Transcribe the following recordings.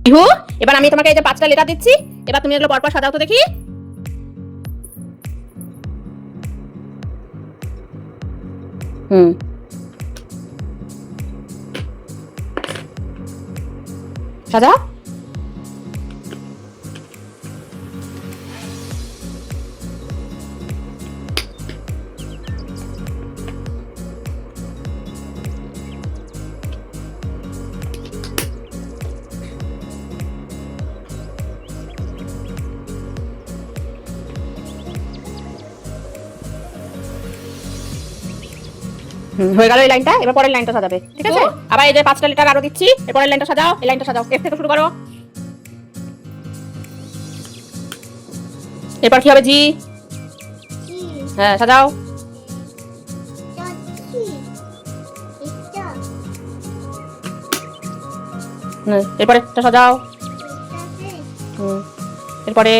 ইহু, এবার আমি তোমাকে এই যে 5টা লেটার দিচ্ছি, এবার তুমি এগুলো পরপর সাজাও তো দেখি। সাজাও। হয়ে গেল এই লাইনটা, এবার পরের লাইনটা সাজাবে, ঠিক আছে? আবার এই যে 5টা লেটার আরো দিচ্ছি, এর পরের লাইনটা সাজাও, এই লাইনটা সাজাও, এফ থেকে শুরু করো। এরপর কি হবে? জি। হ্যাঁ, সাজাও। এরপরে একটা সাজাও। এরপরে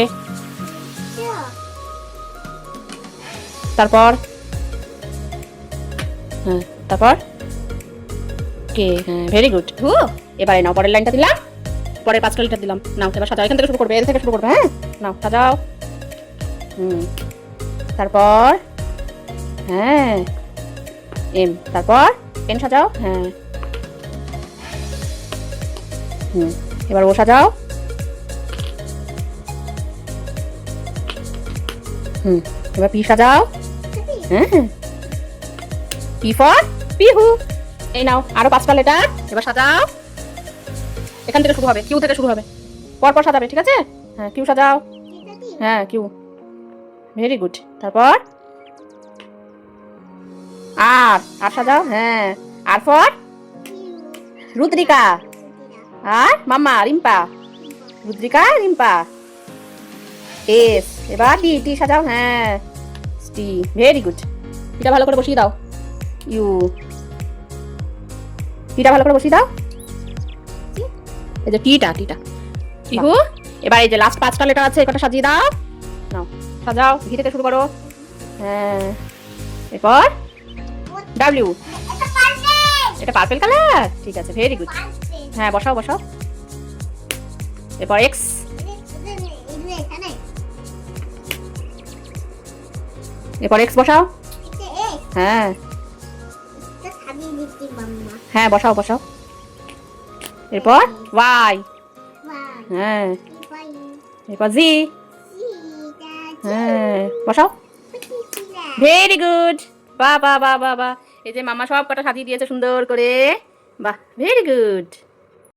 তারপর হ্যাঁ, তারপর কে? হ্যাঁ, ভেরি গুড। এবারে নাও পরের লাইনটা দিলাম, পরের 5টা লেটার দিলাম। নাও এবার সাজাও, এখান থেকে শুরু করবে, এল থেকে শুরু করবে। হ্যাঁ, নাও সাজাও। তারপর হ্যাঁ, এম, তারপর এন সাজাও। হ্যাঁ, এবার ও সাজাও। এবার পি সাজাও। হ্যাঁ, পি ফর পিহু। এই নাও আরো 5টা লেটার, এবার সাজাও। এখান থেকে শুরু হবে, কিউ থেকে শুরু হবে, পরপর সাজাবে, ঠিক আছে? হ্যাঁ, কিউ সাজাও। হ্যাঁ, কিউ, ভেরি গুড। তারপর আর আর সাজাও। হ্যাঁ, আর ফর রুদ্রিকা। আর মাম্মা রিম্পা, রুদ্রিকা রিম্পা। এস, এবার টি, টি সাজাও। হ্যাঁ, টি, ভেরি গুড। এটা ভালো করে বসিয়ে দাও। ইউ, টিটা ভালো করে বসিয়ে দাও। এই যে টিটা, টিটা, ইহু। এবার এই যে লাস্ট 5টা লেটার আছে, এটা সাজিয়ে দাও। নাও সাজাও, ভি থেকে শুরু করো। হ্যাঁ, এরপর ডাব্লিউ। এটা পার্পল কালার, ঠিক আছে, ভেরি গুড। হ্যাঁ, বসাও বসাও। এরপর এক্স। এরপর এক্স বসাও। হ্যাঁ হ্যাঁ, বসাও বসাও। এরপর ওয়াই। হ্যাঁ, এরপর জি। হ্যাঁ, বসাও। Very good. বাহ বাহ বাহ বাহ বাহ। এই যে মাম্মা সব কটা সাজিয়ে দিয়েছে সুন্দর করে। বাহ, ভেরি গুড।